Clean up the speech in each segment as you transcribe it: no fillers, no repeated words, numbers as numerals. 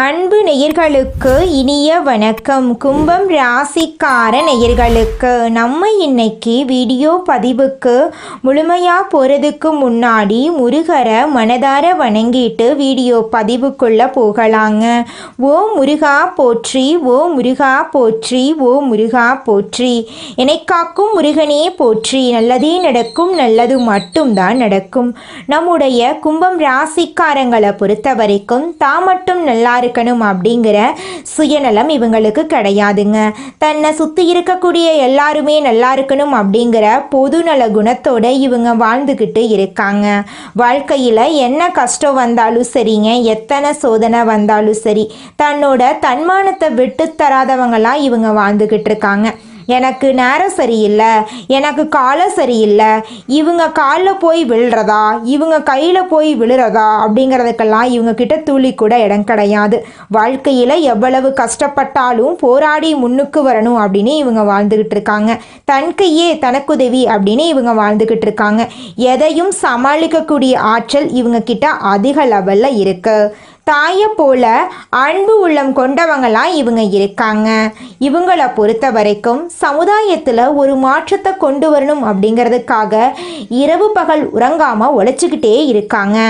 அன்பு நேயர்களுக்கு இனிய வணக்கம். கும்பம் ராசிக்கார நேயர்களுக்கு நம்ம இன்னைக்கு வீடியோ பதிவுக்கு முழுமையாக போகிறதுக்கு முன்னாடி முருகரை மனதார வணங்கிட்டு வீடியோ பதிவுக்குள்ளே போகலாங்க. ஓ முருகா போற்றி, ஓ முருகா போற்றி, ஓ முருகா போற்றி. என்னை காக்கும் முருகனே போற்றி. நல்லதே நடக்கும், நல்லது மட்டும்தான் நடக்கும். நம்முடைய கும்பம் ராசிக்காரங்களை பொறுத்த வரைக்கும் தான் மட்டும் நல்லா இருக்கணும் அப்படிங்கிற சுயநலம் இவங்களுக்கு கிடையாதுங்க. தன்னை சுற்றி இருக்கக்கூடிய எல்லாருமே நல்லா இருக்கணும் அப்படிங்கிற பொதுநல குணத்தோட இவங்க வாழ்ந்துக்கிட்டு இருக்காங்க. வாழ்க்கையில் என்ன கஷ்டம் வந்தாலும் சரிங்க, எத்தனை சோதனை வந்தாலும் சரி, தன்னோட தன்மானத்தை விட்டு தராதவங்களாம் இவங்க வாழ்ந்துக்கிட்டு இருக்காங்க. எனக்கு நேரம் சரியில்லை, எனக்கு காலம் சரியில்லை, இவங்க காலில் போய் விழுறதா, இவங்க கையில் போய் விழுறதா அப்படிங்கிறதுக்கெல்லாம் இவங்க கிட்ட துளி கூட இடம் கிடையாது. வாழ்க்கையில் எவ்வளவு கஷ்டப்பட்டாலும் போராடி முன்னுக்கு வரணும் அப்படின்னு இவங்க வாழ்ந்துக்கிட்டு இருக்காங்க. தன் கையே தனக்குதவி அப்படின்னு இவங்க வாழ்ந்துக்கிட்டு இருக்காங்க. எதையும் சமாளிக்கக்கூடிய ஆற்றல் இவங்க கிட்ட அதிக லெவலில் இருக்கு. தாயை போல அன்பு உள்ளம் கொண்டவங்களாம் இவங்க இருக்காங்க. இவங்களை பொறுத்த வரைக்கும் சமுதாயத்தில் ஒரு மாற்றத்தை கொண்டு வரணும் அப்படிங்கிறதுக்காக இரவு பகல் உறங்காமல் உழைச்சிக்கிட்டே இருக்காங்க.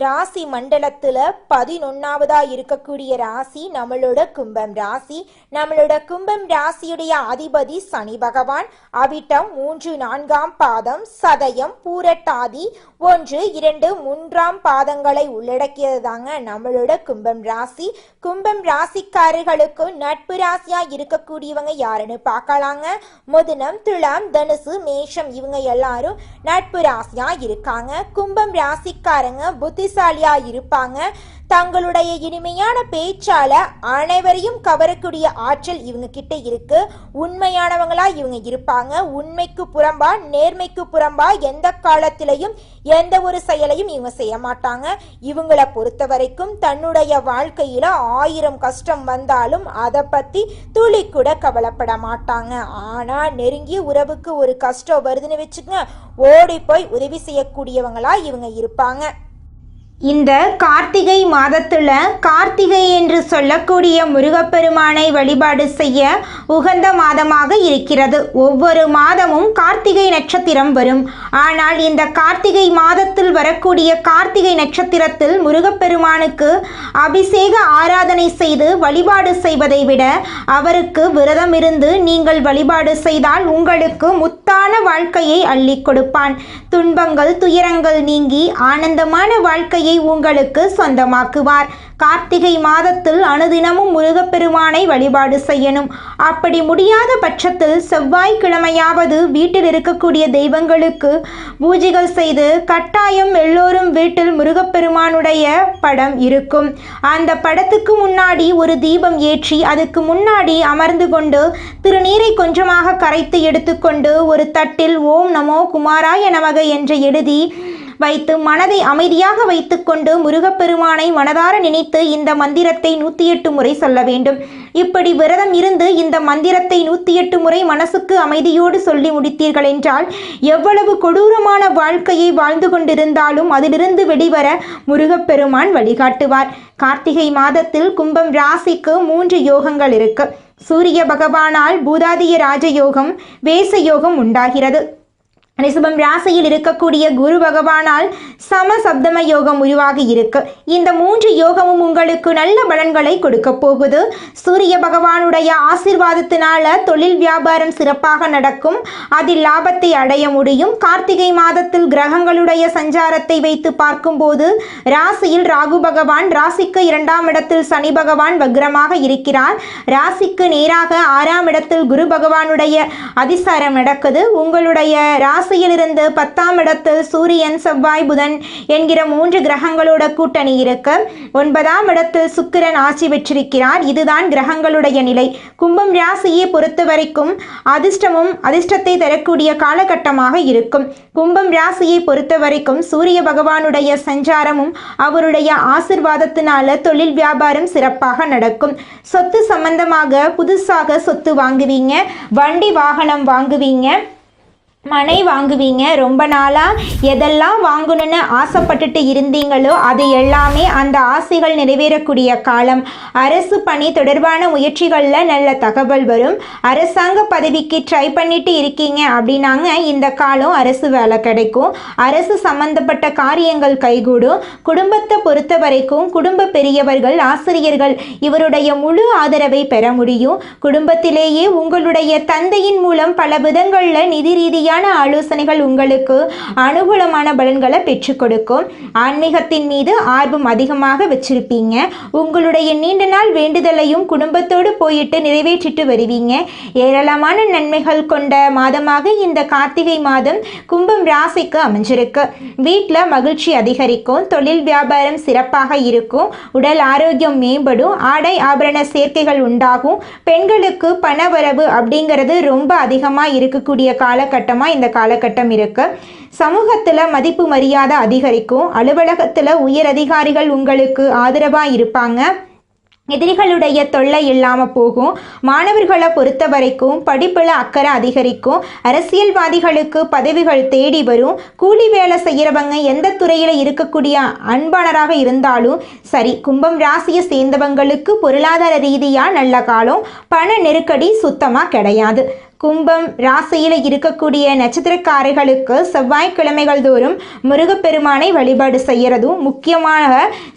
ராசி மண்டலத்தில் 11வதா இருக்கக்கூடிய ராசி நம்மளோட கும்பம் ராசி. நம்மளோட கும்பம் ராசியுடைய அதிபதி சனி பகவான். அவிட்டம் 3, 4ஆம் பாதம், சதயம், பூரட்டாதி 1, 2, 3ஆம் பாதங்களை உள்ளடக்கியது தாங்க நம்மளோட கும்பம் ராசி. கும்பம் ராசிக்காரர்களுக்கு நட்பு ராசியா இருக்கக்கூடியவங்க யாருன்னு பார்க்கலாங்க. மிதுனம், துலாம், தனுசு, மேஷம் இவங்க எல்லாரும் நட்பு ராசியா இருக்காங்க. கும்பம் ராசிக்காரங்க புத்திசாலியா இருப்பாங்க. தங்களுடைய இனிமையான பேச்சால அனைவரையும் கவரக்கூடிய ஆற்றல் இவங்க கிட்ட இருக்கு. உண்மையானவங்களா இவங்க இருப்பாங்க. உண்மைக்கு புறம்பா, நேர்மைக்கு புறம்பா எந்த காலத்திலையும் எந்த ஒரு செயலையும் இவங்க செய்ய மாட்டாங்க. இவங்களை பொறுத்த வரைக்கும் தன்னுடைய வாழ்க்கையில 1000 கஷ்டம் வந்தாலும் அதை பத்தி துளி கூட கவலைப்பட மாட்டாங்க. ஆனா நெருங்கிய உறவுக்கு ஒரு கஷ்டம் வருதுன்னு வச்சுக்கோங்க, ஓடி போய் உதவி செய்யக்கூடியவங்களா இவங்க இருப்பாங்க. இந்த கார்த்திகை மாதத்தில் கார்த்திகை என்று சொல்லக்கூடிய முருகப்பெருமானை வழிபாடு செய்ய உகந்த மாதமாக இருக்கிறது. ஒவ்வொரு மாதமும் கார்த்திகை நட்சத்திரம் வரும். ஆனால் இந்த கார்த்திகை மாதத்தில் வரக்கூடிய கார்த்திகை நட்சத்திரத்தில் முருகப்பெருமானுக்கு அபிஷேக ஆராதனை செய்து வழிபாடு செய்வதை விட அவருக்கு விரதம் இருந்து நீங்கள் வழிபாடு செய்தால் உங்களுக்கு முத்தான வாழ்க்கையை அள்ளி கொடுப்பான். துன்பங்கள் துயரங்கள் நீங்கி ஆனந்தமான வாழ்க்கையை உங்களுக்கு சொந்தமாக்குவார். கார்த்திகை மாதத்தில் அனுதினமும் முருகப்பெருமானை வழிபாடு செய்யணும். அப்படி முடியாத பட்சத்தில் செவ்வாய்க்கிழமையாவது வீட்டில் இருக்கக்கூடிய தெய்வங்களுக்கு பூஜைகள் செய்து கட்டாயம் எல்லோரும் வீட்டில் முருகப்பெருமானுடைய படம் இருக்கும். அந்த படத்துக்கு முன்னாடி ஒரு தீபம் ஏற்றி அதுக்கு முன்னாடி அமர்ந்து கொண்டு திருநீரை கொஞ்சமாக கரைத்து எடுத்துக்கொண்டு ஒரு தட்டில் ஓம் நமோ குமாராய நமக என்று எழுதி வைத்து மனதை அமைதியாக வைத்துக்கொண்டு முருகப்பெருமானை மனதார நினைத்து இந்த மந்திரத்தை 108 முறை சொல்ல வேண்டும். இப்படி விரதம் இருந்து இந்த மந்திரத்தை 108 முறை மனசுக்கு அமைதியோடு சொல்லி முடித்தீர்கள் என்றால் எவ்வளவு கொடூரமான வாழ்க்கையை வாழ்ந்து கொண்டிருந்தாலும் அதிலிருந்து வெளிவர முருகப்பெருமான் வழிகாட்டுவார். கார்த்திகை மாதத்தில் கும்பம் ராசிக்கு 3 யோகங்கள் இருக்கு. சூரிய பகவானால் பூதாதிய ராஜயோகம், வேச யோகம் உண்டாகிறது. ரிஷபம் ராசியில் இருக்கக்கூடிய குரு பகவானால் சமசப்தம யோகம் உருவாகி இருக்கு. இந்த 3 யோகமும் உங்களுக்கு நல்ல பலன்களை கொடுக்க போகுது. சூரிய பகவானுடைய ஆசீர்வாதத்தினால தொழில் வியாபாரம் சிறப்பாக நடக்கும். அதில் லாபத்தை அடைய முடியும். கார்த்திகை மாதத்தில் கிரகங்களுடைய சஞ்சாரத்தை வைத்து பார்க்கும்போது ராசியில் ராகு பகவான், ராசிக்கு 2ஆம் இடத்தில் சனி பகவான் வக்ரமாக இருக்கிறார். ராசிக்கு நேராக 6ஆம் இடத்தில் குரு பகவானுடைய அதிசாரம் நடக்குது. உங்களுடைய ராசியிலிருந்து 10ஆம் இடத்தில் சூரியன், செவ்வாய், புதன் என்கிற 3 கிரகங்களோட கூட்டணி இருக்கு. 9ஆம் இடத்தில் சுக்கிரன் ஆட்சி பெற்றிருக்கிறார். இதுதான் கிரகங்களுடைய நிலை. கும்பம் ராசியை பொறுத்த வரைக்கும் அதிர்ஷ்டமும் அதிர்ஷ்டத்தை தரக்கூடிய காலகட்டமாக இருக்கும். கும்பம் ராசியை பொறுத்த வரைக்கும் சூரிய பகவானுடைய சஞ்சாரமும் அவருடைய ஆசிர்வாதத்தினால தொழில் வியாபாரம் சிறப்பாக நடக்கும். சொத்து சம்பந்தமாக புதுசாக சொத்து வாங்குவீங்க, வண்டி வாகனம் வாங்குவீங்க. மனை வாங்குவீங்க. ரொம்ப நாளாக எதெல்லாம் வாங்கணும்னு ஆசைப்பட்டுட்டு இருந்தீங்களோ அது எல்லாமே அந்த ஆசைகள் நிறைவேறக்கூடிய காலம். அரசு பணி தொடர்பான முயற்சிகளில் நல்ல தகவல் வரும். அரசாங்க பதவிக்கு ட்ரை பண்ணிட்டு இருக்கீங்க அப்படின்னாங்க இந்த காலம் அரசு வேலை கிடைக்கும். அரசு சம்பந்தப்பட்ட காரியங்கள் கைகூடும். குடும்பத்தை பொறுத்த வரைக்கும் குடும்ப பெரியவர்கள், ஆசிரியர்கள் இவருடைய முழு ஆதரவை பெற முடியும். குடும்பத்திலேயே உங்களுடைய தந்தையின் மூலம் பல விதங்களில் நிதி ரீதியாக ஆலோசனைகள் உங்களுக்கு அனுகூலமான பலன்களை பெற்றுக் கொடுக்கும். ஆன்மீகத்தின் மீது ஆர்வம் அதிகமாக வச்சிருப்பீங்க. உங்களுடைய நீண்ட நாள் வேண்டுதலையும் குடும்பத்தோடு போயிட்டு நிறைவேற்றிட்டு வருவீங்க. ஏராளமான நன்மைகள் கொண்ட மாதமாக இந்த கார்த்திகை மாதம் கும்பம் ராசிக்கு அமைஞ்சிருக்கு. வீட்டில் மகிழ்ச்சி அதிகரிக்கும். தொழில் வியாபாரம் சிறப்பாக இருக்கும். உடல் ஆரோக்கியம் மேம்படும். ஆடை ஆபரண சேர்க்கைகள் உண்டாகும். பெண்களுக்கு பணவரவு அப்படிங்கிறது ரொம்ப அதிகமாக இருக்கக்கூடிய காலகட்டமாக இந்த காலகட்டம் இருக்கு. சமூகத்தில் மதிப்பு மரியாதை அதிகரிக்கும். அலுவலகத்தில் உயர் அதிகாரிகள் உங்களுக்கு ஆதரவாக இருப்பாங்க. எதிரிகளுடைய தொல்லை இல்லாமல் போகும். மாணவர்களை பொறுத்த வரைக்கும் படிப்பில் அக்கறை அதிகரிக்கும். அரசியல்வாதிகளுக்கு பதவிகள் தேடி வரும். கூலி வேலை செய்கிறவங்க எந்த துறையில் இருக்கக்கூடிய அன்பானராக இருந்தாலும் சரி, கும்பம் ராசியை சேர்ந்தவங்களுக்கு பொருளாதார ரீதியாக நல்ல காலம். பண நெருக்கடி சுத்தமாக கிடையாது. கும்பம் ராசியில் இருக்கக்கூடிய நட்சத்திரக்காரர்களுக்கு செவ்வாய்க்கிழமைகள் தோறும் முருகப்பெருமானை வழிபாடு செய்யறதும் முக்கியமாக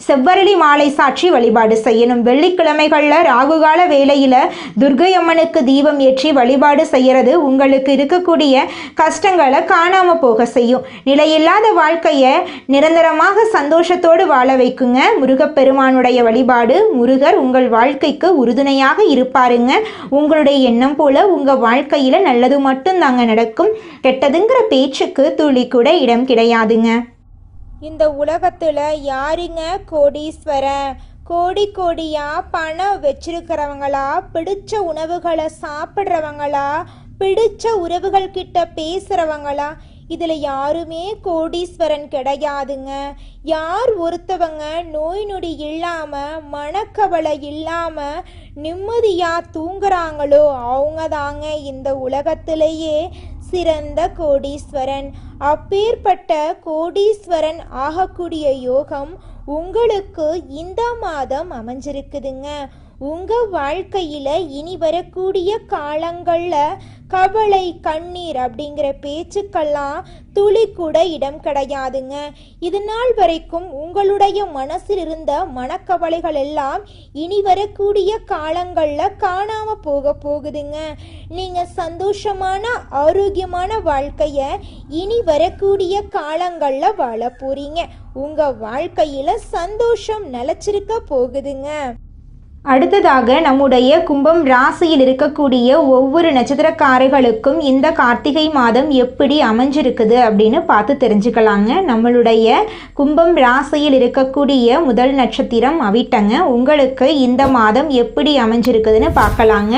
செவ்வரளி மாலை சாற்றி வழிபாடு செய்யணும். வெள்ளிக்கிழமைகளில் ராகுகால வேளையில் துர்க்கை அம்மனுக்கு தீபம் ஏற்றி வழிபாடு செய்யறது உங்களுக்கு இருக்கக்கூடிய கஷ்டங்களை காணாமல் போக செய்யும். நிலையில்லாத வாழ்க்கையை நிரந்தரமாக சந்தோஷத்தோடு வாழ வைக்குங்க. முருகப்பெருமானுடைய வழிபாடு. முருகர் உங்கள் வாழ்க்கைக்கு உறுதுணையாக இருப்பாருங்க. உங்களுடைய எண்ணம் போல உங்கள் வாழ்க்கை நல்லது மட்டும் தாங்க நடக்கும். கெட்டதுங்கிற பேச்சுக்கு துளி கூட இடம் கிடையாதுங்க. இந்த உலகத்துல யாருங்க கோடீஸ்வரன்? கோடி கோடியா பணம் வச்சிருக்கிறவங்களா, பிடிச்ச உணவுகளை சாப்பிட்றவங்களா, பிடிச்ச உறவுகள் கிட்ட பேசுறவங்களா? இதில் யாருமே கோடீஸ்வரன் கிடையாதுங்க. யார் ஒருத்தவங்க நோய் நொடி இல்லாமல், மனக்கவலை இல்லாமல் நிம்மதியாக தூங்குறாங்களோ அவங்க தாங்க இந்த உலகத்திலேயே சிறந்த கோடீஸ்வரன். அப்பேற்பட்ட கோடீஸ்வரன் ஆகக்கூடிய யோகம் உங்களுக்கு இந்த மாதம் அமைஞ்சிருக்குதுங்க. உங்கள் வாழ்க்கையில் இனி வரக்கூடிய காலங்களில் கவலை, கண்ணீர் அப்படிங்கிற பேச்சுக்கெல்லாம் துளி கூட இடம் கிடையாதுங்க. இது நாள் வரைக்கும் உங்களுடைய மனசில் இருந்த மனக்கவலைகள் எல்லாம் இனி வரக்கூடிய காலங்களில் காணாமல் போகுதுங்க. நீங்கள் சந்தோஷமான ஆரோக்கியமான வாழ்க்கையை இனி வரக்கூடிய காலங்களில் வாழ போறீங்க. உங்கள் வாழ்க்கையில் சந்தோஷம் நிலச்சிருக்க போகுதுங்க. அடுத்ததாக நம்முடைய கும்பம் ராசியில் இருக்கக்கூடிய ஒவ்வொரு நட்சத்திரக்காரர்களுக்கும் இந்த கார்த்திகை மாதம் எப்படி அமைஞ்சிருக்குது அப்படின்னு பார்த்து தெரிஞ்சுக்கலாங்க. நம்மளுடைய கும்பம் ராசியில் இருக்கக்கூடிய முதல் நட்சத்திரம் அவிட்டங்க. உங்களுக்கு இந்த மாதம் எப்படி அமைஞ்சிருக்குதுன்னு பார்க்கலாங்க.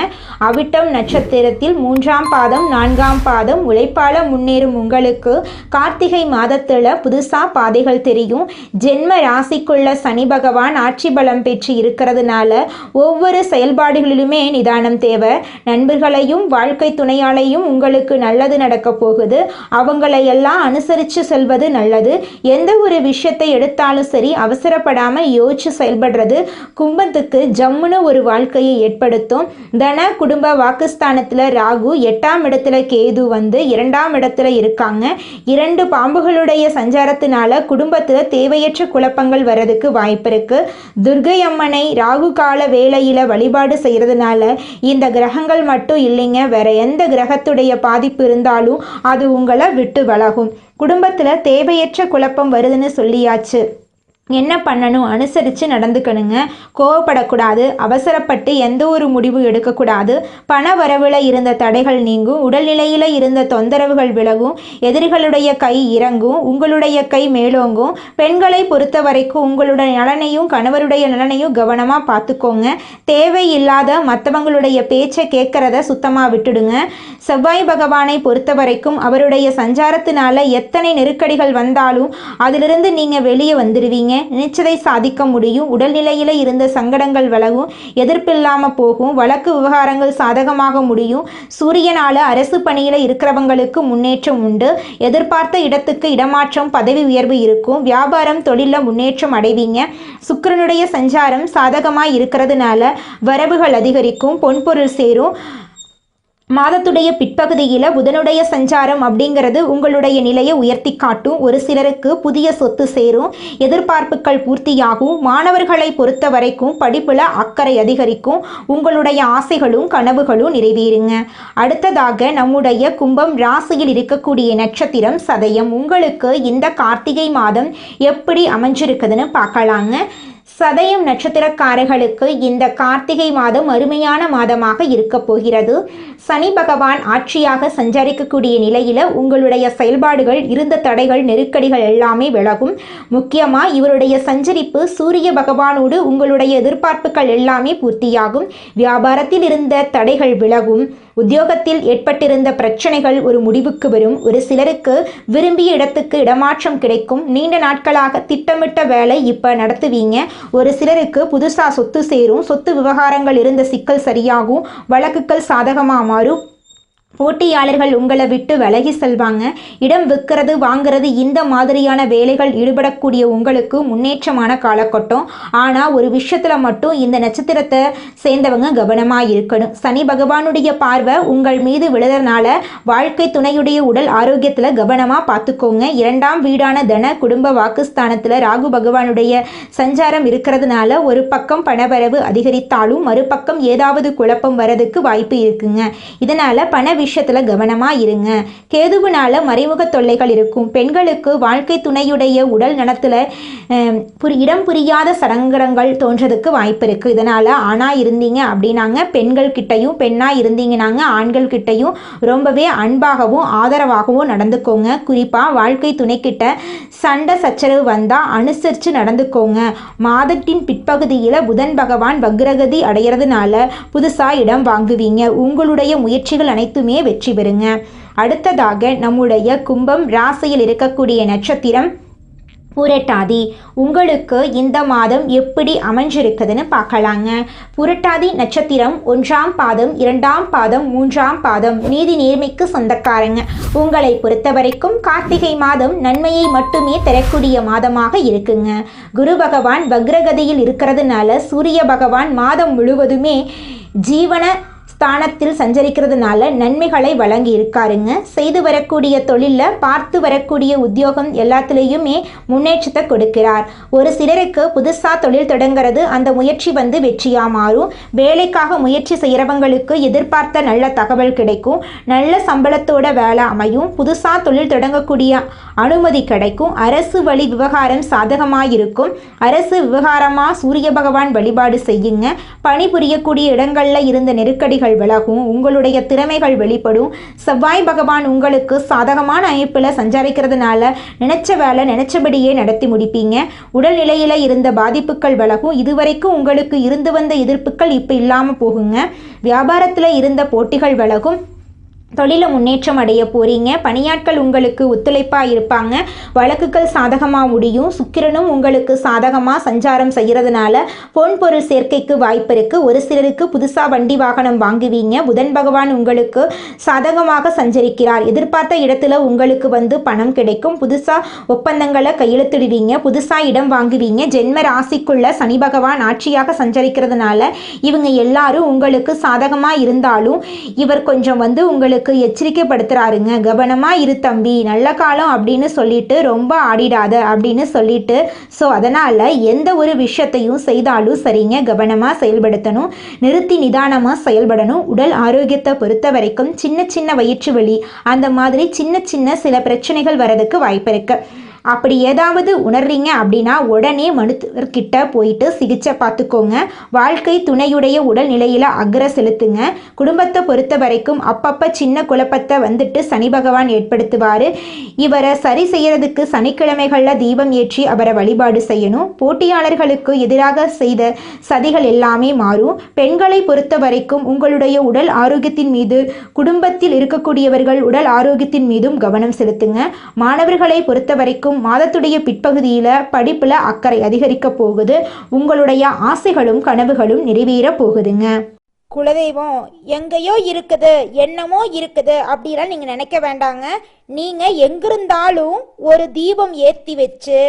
அவிட்டம் நட்சத்திரத்தில் 3ஆம் பாதம் 4ஆம் பாதம் உழைப்பால முன்னேறும் உங்களுக்கு கார்த்திகை மாதத்தில் புதுசாக பாதைகள் தெரியும். ஜென்ம ராசிக்குள்ள சனி பகவான் ஆட்சி பலம் பெற்று இருக்கிறதுனால ஒவ்வொரு செயல்பாடுகளிலுமே நிதானம் தேவை. நண்பர்களையும் வாழ்க்கை துணையாளையும் உங்களுக்கு நல்லது நடக்க போகுது. அவங்களை எல்லாம் அனுசரித்து செல்வது நல்லது. எந்த ஒரு விஷயத்தை எடுத்தாலும் சரி அவசரப்படாமல் யோசிச்சு செயல்படுறது கும்பத்துக்கு ஜம்முன்னு ஒரு வாழ்க்கையை ஏற்படுத்தும். தன குடும்ப வாக்குஸ்தானத்தில் ராகு, 8ஆம் இடத்துல கேது வந்து 2ஆம் இடத்துல இருக்காங்க. 2 பாம்புகளுடைய சஞ்சாரத்தினால குடும்பத்தில் தேவையற்ற குழப்பங்கள் வர்றதுக்கு வாய்ப்பு இருக்கு. துர்க்கை அம்மனை ராகு கால வேளையில் வழிபாடு செய்கிறதுனால இந்த கிரகங்கள் மட்டும் இல்லைங்க, வேற எந்த கிரகத்துடைய பாதிப்பு இருந்தாலும் அது உங்களை விட்டு விலகும். குடும்பத்தில் தேவையற்ற குழப்பம் வருதுன்னு சொல்லியாச்சு. என்ன பண்ணணும்? அனுசரித்து நடந்துக்கணுங்க. கோவப்படக்கூடாது. அவசரப்பட்டு எந்த ஒரு முடிவும் எடுக்கக்கூடாது. பண வரவில் இருந்த தடைகள் நீங்கும். உடல்நிலையில் இருந்த தொந்தரவுகள் விலகும். எதிரிகளுடைய கை இறங்கும். உங்களுடைய கை மேலோங்கும். பெண்களை பொறுத்த வரைக்கும் உங்களுடைய நலனையும் கணவருடைய நலனையும் கவனமாக பார்த்துக்கோங்க. தேவையில்லாத மற்றவங்களுடைய பேச்சை கேட்கறத சுத்தமாக விட்டுடுங்க. செவ்வாய் பகவானை பொறுத்த வரைக்கும் அவருடைய சஞ்சாரத்தினால எத்தனை நெருக்கடிகள் வந்தாலும் அதிலிருந்து நீங்கள் வெளியே வந்துடுவீங்க. நினைச்சதை சாதிக்க முடியும். உடல்நிலையில் இருந்த சங்கடங்கள் விலகும், எதிர்ப்பில்லாமல் போகும், வழக்கு விவகாரங்கள் சாதகமாக முடியும். சூரியனால் அரசு பணியில் இருக்கிறவங்களுக்கு முன்னேற்றம் உண்டு. எதிர்பார்த்த இடத்துக்கு இடமாற்றம், பதவி உயர்வு இருக்கும். வியாபாரம் தொழிலில் முன்னேற்றம் அடைவீங்க. சுக்கிரனுடைய சஞ்சாரம் சாதகமாக இருக்கிறதுனால வரவுகள் அதிகரிக்கும், பொன்பொருள் சேரும். மாதத்துடைய பிற்பகுதியில் புதனுடைய சஞ்சாரம் அப்படிங்கிறது உங்களுடைய நிலையை உயர்த்தி காட்டும். ஒரு சிலருக்கு புதிய சொத்து சேரும், எதிர்பார்ப்புகள் பூர்த்தியாகும். மாணவர்களை பொறுத்த வரைக்கும் படிப்பில் அக்கறை அதிகரிக்கும். உங்களுடைய ஆசைகளும் கனவுகளும் நிறைவேறுங்க. அடுத்ததாக நம்முடைய கும்பம் ராசியில் இருக்கக்கூடிய நட்சத்திரம் சதயம். உங்களுக்கு இந்த கார்த்திகை மாதம் எப்படி அமைஞ்சிருக்குதுன்னு பார்க்கலாங்க. சதயம் நட்சத்திரக்காரர்களுக்கு இந்த கார்த்திகை மாதம் அருமையான மாதமாக இருக்க போகிறது. சனி பகவான் ஆட்சியாக சஞ்சரிக்கக்கூடிய நிலையில் உங்களுடைய செயல்பாடுகள், இருந்த தடைகள், நெருக்கடிகள் எல்லாமே விலகும். முக்கியமாக இவருடைய சஞ்சரிப்பு சூரிய பகவானோடு உங்களுடைய எதிர்பார்ப்புகள் எல்லாமே பூர்த்தியாகும். வியாபாரத்தில் இருந்த தடைகள் விலகும். உத்தியோகத்தில் ஏற்பட்டிருந்த பிரச்சனைகள் ஒரு முடிவுக்கு வரும். ஒரு சிலருக்கு விரும்பிய இடத்துக்கு இடமாற்றம் கிடைக்கும். நீண்ட நாட்களாக திட்டமிட்ட வேலை இப்போ நடத்துவீங்க. ஒரு சிலருக்கு புதுசாக சொத்து சேரும். சொத்து விவகாரங்கள் இருந்த சிக்கல் சரியாகும். வழக்குகள் சாதகமாக மாறும். போட்டியாளர்கள் உங்களை விட்டு விலகி செல்வாங்க. இடம் விற்கிறது, வாங்கிறது, இந்த மாதிரியான வேலைகள் ஈடுபடக்கூடிய உங்களுக்கு முன்னேற்றமான காலகட்டம். ஆனால் ஒரு விஷயத்தில் மட்டும் இந்த நட்சத்திரத்தை சேர்ந்தவங்க கவனமாக இருக்கணும். சனி பகவானுடைய பார்வை உங்கள் மீது விழுறதுனால வாழ்க்கை துணையுடைய உடல் ஆரோக்கியத்தில் கவனமாக பார்த்துக்கோங்க. 2ஆம் வீடான தன குடும்ப வாக்குஸ்தானத்தில் ராகு பகவானுடைய சஞ்சாரம் இருக்கிறதுனால ஒரு பக்கம் பணவரவு அதிகரித்தாலும் மறுபக்கம் ஏதாவது குழப்பம் வரதுக்கு வாய்ப்பு இருக்குங்க. இதனால் பண விஷயத்துல கவனமா இருங்க. கேதுவினால மறைமுக தொல்லைகள் இருக்கும். பெண்களுக்கு வாழ்க்கை துணையுடைய உடல் நலத்துல இடம் புரியாத சடங்குகள் தோன்றதுக்கு வாய்ப்பு இருக்கு. இதனால ஆணா இருந்தீங்க அப்படின்னாங்க பெண்கள் கிட்டையும், பெண்ணா இருந்தீங்கன்னாங்க ஆண்கள் கிட்டையும் ரொம்பவே அன்பாகவும் ஆதரவாகவும் நடந்துக்கோங்க. குறிப்பா வாழ்க்கை துணை கிட்ட சண்டை சச்சரவு வந்தா அனுசரித்து நடந்துக்கோங்க. மாதத்தின் பிற்பகுதியில் புதன் பகவான் வக்ரகதி அடைகிறதுனால புதுசாக இடம் வாங்குவீங்க. உங்களுடைய முயற்சிகள் அனைத்துமே வெற்றி பெறுங்க. அடுத்ததாக நம்முடைய கும்பம் ராசியில் இருக்கக்கூடிய நட்சத்திரம் புரட்டாதி. உங்களுக்கு இந்த மாதம் எப்படி அமைஞ்சிருக்குதுன்னு பார்க்கலாங்க. புரட்டாதி நட்சத்திரம் 1ஆம் பாதம், 2ஆம் பாதம், 3ஆம் பாதம் நீதி நேர்மைக்கு சொந்தக்காரங்க. உங்களை பொறுத்த வரைக்கும் கார்த்திகை மாதம் நன்மையை மட்டுமே தரக்கூடிய மாதமாக இருக்குங்க. குரு பகவான் வக்ரகதியில் இருக்கிறதுனால சூரிய பகவான் மாதம் முழுவதுமே ஜீவன ஸ்தானத்தில் சஞ்சரிக்கிறதுனால நன்மைகளை வழங்கி இருக்காருங்க. செய்து வரக்கூடிய தொழிலில், பார்த்து வரக்கூடிய உத்தியோகம் எல்லாத்துலேயுமே முன்னேற்றத்தை கொடுக்கிறார். ஒரு சிலருக்கு புதுசாக தொழில் தொடங்கிறது, அந்த முயற்சி வெற்றியாக மாறும். வேலைக்காக முயற்சி செய்கிறவங்களுக்கு எதிர்பார்த்த நல்ல தகவல் கிடைக்கும். நல்ல சம்பளத்தோட வேலை அமையும். புதுசாக தொழில் தொடங்கக்கூடிய அனுமதி கிடைக்கும். அரசு வழி விவகாரம் சாதகமாக இருக்கும். அரசு விவகாரமாக சூரிய பகவான் வழிபாடு செய்யுங்க. பணிபுரியக்கூடிய இடங்களில் இருந்த நெருக்கடிகள் விலகும். உங்களுடைய திறமைகள் வெளிப்படும். செவ்வாய் பகவான் உங்களுக்கு சாதகமான அமைப்பில் சஞ்சரிக்கிறதுனால நினைச்ச வேலை நினைச்சபடியே நடத்தி முடிப்பீங்க. உடல்நிலையில் இருந்த பாதிப்புகள் விலகும். இதுவரைக்கும் உங்களுக்கு இருந்து வந்த எதிர்ப்புகள் இப்போ இல்லாமல் போகுங்க. வியாபாரத்தில் இருந்த போட்டிகள் விலகும். தொழில முன்னேற்றம் அடைய போறீங்க. பணியாட்கள் உங்களுக்கு ஒத்துழைப்பாக இருப்பாங்க. வழக்குகள் சாதகமாக முடியும். சுக்கிரனும் உங்களுக்கு சாதகமாக சஞ்சாரம் செய்கிறதுனால பொன் பொருள் சேர்க்கைக்கு வாய்ப்பு இருக்குது. ஒரு சிலருக்கு புதுசாக வண்டி வாகனம் வாங்குவீங்க. புதன் பகவான் உங்களுக்கு சாதகமாக சஞ்சரிக்கிறார். எதிர்பார்த்த இடத்துல உங்களுக்கு பணம் கிடைக்கும். புதுசாக ஒப்பந்தங்களை கையெழுத்திடுவீங்க. புதுசாக இடம் வாங்குவீங்க. ஜென்ம ராசிக்குள்ள சனி பகவான் ஆட்சியாக சஞ்சரிக்கிறதுனால இவங்க எல்லாரும் உங்களுக்கு சாதகமாக இருந்தாலும் இவர் கொஞ்சம் உங்களுக்கு எச்சரிக்கைப்படுத்துறாருங்க. கவனமா இரு தம்பி, நல்ல காலம் அப்படின்னு சொல்லிட்டு ரொம்ப ஆடிடாத அப்படின்னு சொல்லிட்டு, ஸோ அதனால எந்த ஒரு விஷயத்தையும் செய்தாலும் சரிங்க, கவனமா செயல்படுத்தணும். நிறுத்தி நிதானமா செயல்படணும். உடல் ஆரோக்கியத்தை பொறுத்த வரைக்கும் சின்ன சின்ன வயிற்று வலி அந்த மாதிரி சின்ன சின்ன சில பிரச்சனைகள் வரதுக்கு வாய்ப்பு இருக்கு. அப்படி ஏதாவது உணர்றீங்க அப்படின்னா உடனே மருத்துவர்கிட்ட போயிட்டு சிகிச்சை பார்த்துக்கோங்க. வாழ்க்கை துணையுடைய உடல் நிலையில் அக்கறை செலுத்துங்க. குடும்பத்தை பொறுத்த வரைக்கும் அப்பப்போ சின்ன குழப்பத்தை சனி பகவான் ஏற்படுத்துவார். இவரை சரி செய்யறதுக்கு சனிக்கிழமைகளில் தீபம் ஏற்றி அவரை வழிபாடு செய்யணும். போட்டியாளர்களுக்கு எதிராக செய்த சதிகள் எல்லாமே மாறும். பெண்களை பொறுத்த வரைக்கும் உங்களுடைய உடல் ஆரோக்கியத்தின் மீது, குடும்பத்தில் இருக்கக்கூடியவர்கள் உடல் ஆரோக்கியத்தின் மீதும் கவனம் செலுத்துங்க. மாணவர்களை பொறுத்த வரைக்கும் போகும். மாதத்துடைய பிற்பகுதியில் படிப்பில் அக்கறை அதிகரிக்க போகுது. உங்களுடைய ஆசைகளும் கனவுகளும் நிறைவேற போகுதுங்க. குலதெய்வம் எங்கேயோ இருக்குது, என்னமோ இருக்குது அப்படிலாம் நீங்கள் நினைக்க வேண்டாங்க. நீங்கள் எங்கிருந்தாலும் ஒரு தீபம் ஏற்றி வச்சு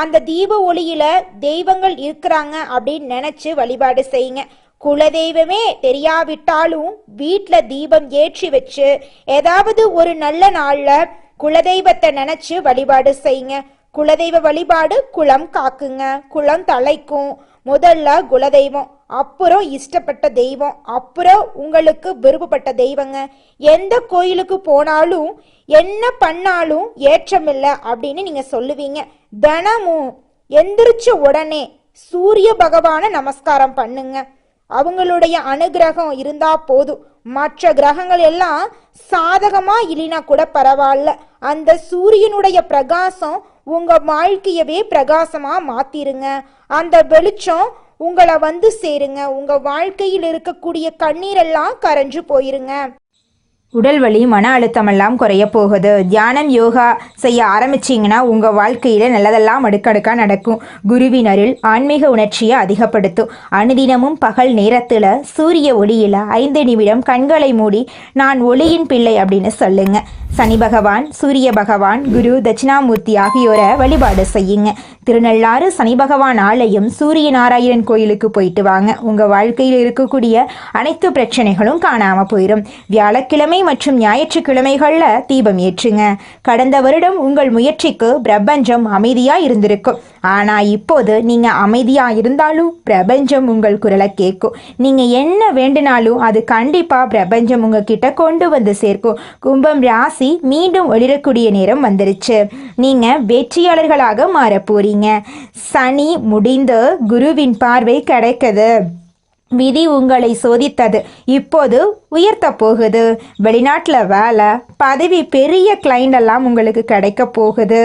அந்த தீப ஒளியில் தெய்வங்கள் இருக்கிறாங்க அப்படின்னு நினச்சி வழிபாடு செய்யுங்க. குலதெய்வமே தெரியாவிட்டாலும் வீட்டில் தீபம் ஏற்றி வச்சு ஏதாவது ஒரு நல்ல நாளில் குலதெய்வத்தை நினச்சி வழிபாடு செய்யுங்க. குலதெய்வ வழிபாடு குலம் காக்குங்க, குலம் தலைக்கும். முதல்ல குலதெய்வம், அப்புறம் இஷ்டப்பட்ட தெய்வம், அப்புறம் உங்களுக்கு விருப்பப்பட்ட தெய்வங்க. எந்த கோயிலுக்கு போனாலும் என்ன பண்ணாலும் ஏற்றமில்லை அப்படின்னு நீங்க சொல்லுவீங்க. தினமும் எந்திரிச்ச உடனே சூரிய பகவானை நமஸ்காரம் பண்ணுங்க. அவங்களுடைய அனுகிரகம் இருந்தா போதும். மற்ற கிரகங்கள் எல்லாம் சாதகமா இல்லைனா கூட பரவாயில்ல, அந்த சூரியனுடைய பிரகாசம் உங்க வாழ்க்கையவே பிரகாசமா மாத்திருங்க. அந்த வெளிச்சம் உங்களை வந்து சேருங்க. உங்க வாழ்க்கையில் இருக்கக்கூடிய கண்ணீரெல்லாம் கரைஞ்சு போயிருங்க. உடல் வலி, மன அழுத்தமெல்லாம் குறைய போகுது. தியானம், யோகா செய்ய ஆரம்பிச்சிங்கன்னா உங்கள் வாழ்க்கையில் நல்லதெல்லாம் அடுக்கடுக்காக நடக்கும். குருவின் அருள் ஆன்மீக உணர்ச்சியை அதிகப்படுத்தும். அனுதினமும் பகல் நேரத்தில் சூரிய ஒளியில் 5 நிமிடம் கண்களை மூடி நான் ஒளியின் பிள்ளை அப்படின்னு சொல்லுங்க. சனி பகவான், சூரிய பகவான், குரு, தட்சிணாமூர்த்தி ஆகியோரை வழிபாடு செய்யுங்க. திருநள்ளாறு சனி பகவான் ஆலயம், சூரிய நாராயணன் கோயிலுக்கு போயிட்டு வாங்க. உங்கள் வாழ்க்கையில் இருக்கக்கூடிய அனைத்து பிரச்சனைகளும் காணாமல் போயிடும். வியாழக்கிழமை மற்றும் ஞாயிற்றுக்கிழமைகளில் தீபம் ஏற்றுங்க. கடந்த வருடம் உங்கள் முயற்சிக்கு பிரபஞ்சம் அமைதியாக இருந்திருக்கும். ஆனால் இப்போது நீங்கள் அமைதியாக இருந்தாலும் பிரபஞ்சம் உங்கள் குரலை கேட்கும். நீங்கள் என்ன வேண்டினாலும் அது கண்டிப்பாக பிரபஞ்சம் உங்ககிட்ட கொண்டு வந்து சேர்க்கும். கும்பம் ராசி மீண்டும் ஒளிரக்கூடிய நேரம் வந்துருச்சு. நீங்கள் வெற்றியாளர்களாக மாற போறீங்க. சனி முடிந்து குருவின் பார்வை கிடைக்குது. விதி உங்களை சோதித்தது, இப்போது உயர்த்த போகுது. வெளிநாட்டில் வேலை, பதவி, பெரிய கிளைண்ட் எல்லாம் உங்களுக்கு கிடைக்க போகுது.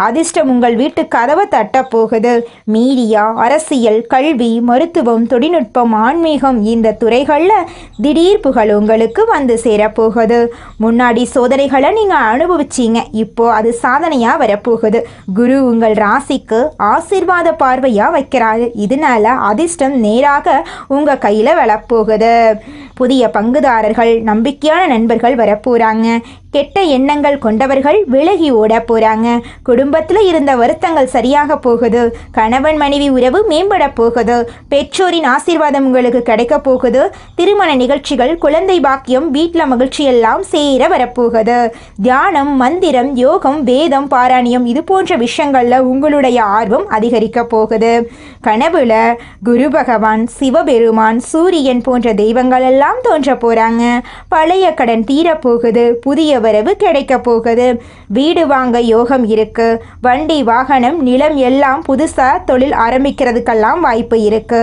அதிர்ஷ்டம் உங்கள் வீட்டு கதவை தட்ட போகுது. மீடியா, அரசியல், கல்வி, மருத்துவம், தொழில்நுட்பம், ஆன்மீகம் இந்த துறைகளில் திடீர் புகழ் உங்களுக்கு வந்து சேரப்போகுது. முன்னாடி சோதனைகளை நீங்கள் அனுபவிச்சீங்க, இப்போ அது சாதனையாக வரப்போகுது. குரு உங்கள் ராசிக்கு ஆசீர்வாத பார்வையாக வைக்கிறாரு. இதனால அதிர்ஷ்டம் நேராக உங்கள் கையில் விழப்போகுது. புதிய பங்குதாரர்கள், நம்பிக்கையான நண்பர்கள் வரப்போகிறாங்க. கெட்ட எண்ணங்கள் கொண்டவர்கள் விலகி ஓட போகிறாங்க. குடும்பத்தில் இருந்த வருத்தங்கள் சரியாக போகுது. கணவன் மனைவி உறவு மேம்பட போகுது. பெற்றோரின் ஆசீர்வாதம் உங்களுக்கு கிடைக்க போகுது. திருமண நிகழ்ச்சிகள், குழந்தை பாக்கியம், வீட்டில் மகிழ்ச்சியெல்லாம் சேர வரப்போகுது. தியானம், மந்திரம், யோகம், வேதம், பாராயணம் இது போன்ற விஷயங்களில் உங்களுடைய ஆர்வம் அதிகரிக்க போகுது. கனவுல குரு பகவான், சிவபெருமான், சூரியன் போன்ற தெய்வங்கள் எல்லாம் தோன்ற போகிறாங்க. பழைய கடன் தீரப்போகுது. புதிய வரவு கிடைக்க போகுது. வீடு வாங்க யோகம் இருக்கு. வண்டி, வாகனம், நிலம் எல்லாம் புதுசா தொழில் ஆரம்பிக்கிறதுக்கெல்லாம் வாய்ப்பு இருக்கு.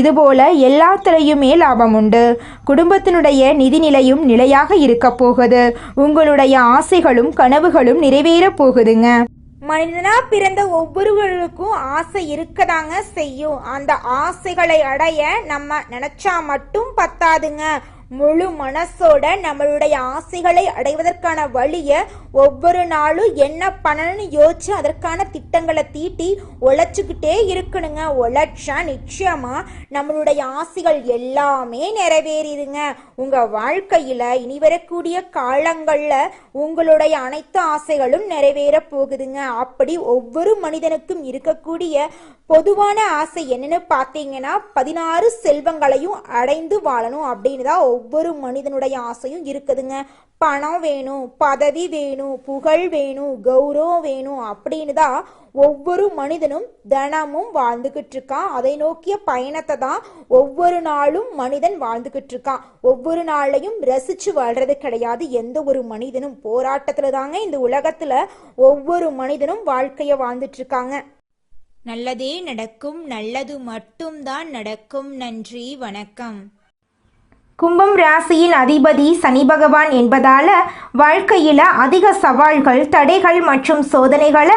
இதுபோல எல்லாத்துலேயுமே லாபம் உண்டு. குடும்பத்தினுடைய நிதிநிலையும் நிலையாக இருக்க போகுது. உங்களுடைய ஆசைகளும் கனவுகளும் நிறைவேற போகுதுங்க. மனிதனா பிறந்த ஒவ்வொருவருக்கும் ஆசை இருக்கதாங்க செய்யும். அந்த ஆசைகளை அடைய நம்ம நினைச்சா மட்டும் பத்தாதுங்க. முழு மனசோட நம்மளுடைய ஆசைகளை அடைவதற்கான வழியை ஒவ்வொரு நாளும் என்ன பண்ணணும்னு யோசிச்சு அதற்கான திட்டங்களை தீட்டி உழைச்சிக்கிட்டே இருக்கணுங்க. உழைச்சா நிச்சயமா நம்மளுடைய ஆசைகள் எல்லாமே நிறைவேறிடுங்க. உங்க வாழ்க்கையில இனி வரக்கூடிய காலங்கள்ல உங்களுடைய அனைத்து ஆசைகளும் நிறைவேற போகுதுங்க. அப்படி ஒவ்வொரு மனிதனுக்கும் இருக்கக்கூடிய பொதுவான ஆசை என்னன்னு பார்த்தீங்கன்னா 16 செல்வங்களையும் அடைந்து வாழணும் அப்படின்னு தான் ஒவ்வொரு மனிதனுடைய ஆசையும் இருக்குதுங்க. பணம் வேணும், பதவி வேணும், புகழ் வேணும், கௌரவம் வேணும் அப்படின்னு தான் ஒவ்வொரு மனிதனும் தினமும் வாழ்ந்துகிட்டு இருக்கான். அதை நோக்கிய பயணத்தை தான் ஒவ்வொரு நாளும் மனிதன் வாழ்ந்துகிட்டு இருக்கான். ஒவ்வொரு நாளையும் ரசிச்சு வாழ்றது கிடையாது. எந்த ஒரு மனிதனும் போராட்டத்துல தாங்க இந்த உலகத்துல ஒவ்வொரு மனிதனும் வாழ்க்கைய வாழ்ந்துட்டு இருக்காங்க. நல்லதே நடக்கும், நல்லது மட்டும்தான் நடக்கும். நன்றி, வணக்கம். கும்பம் ராசியின் அதிபதி சனி பகவான் என்பதால் வாழ்க்கையில் அதிக சவால்கள், தடைகள் மற்றும் சோதனைகளை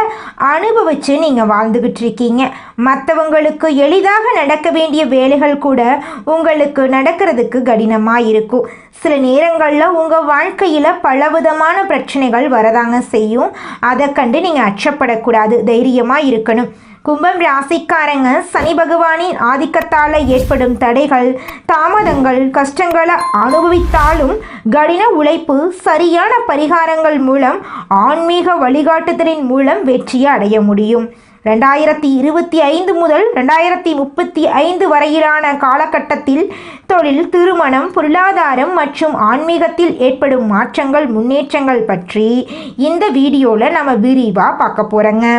அனுபவித்து நீங்கள் வாழ்ந்துக்கிட்டு இருக்கீங்க. மற்றவங்களுக்கு எளிதாக நடக்க வேண்டிய வேலைகள் கூட உங்களுக்கு நடக்கிறதுக்கு கடினமாக இருக்கும். சில நேரங்களில் உங்கள் வாழ்க்கையில் பலவிதமான பிரச்சனைகள் வரதாங்க செய்யும். அதை கண்டு நீங்கள் அச்சப்படக்கூடாது, தைரியமாக இருக்கணும். கும்பம் ராசிக்காரங்க சனி பகவானின் ஆதிக்கத்தால் ஏற்படும் தடைகள், தாமதங்கள், கஷ்டங்களை அனுபவித்தாலும் கடின உழைப்பு, சரியான பரிகாரங்கள் மூலம், ஆன்மீக வழிகாட்டுதலின் மூலம் வெற்றியை அடைய முடியும். 2025 முதல் 2035 வரையிலான காலகட்டத்தில் தொழில், திருமணம், பொருளாதாரம் மற்றும் ஆன்மீகத்தில் ஏற்படும் மாற்றங்கள், முன்னேற்றங்கள் பற்றி இந்த வீடியோவில் நம்ம விரிவாக பார்க்க போகிறோங்க.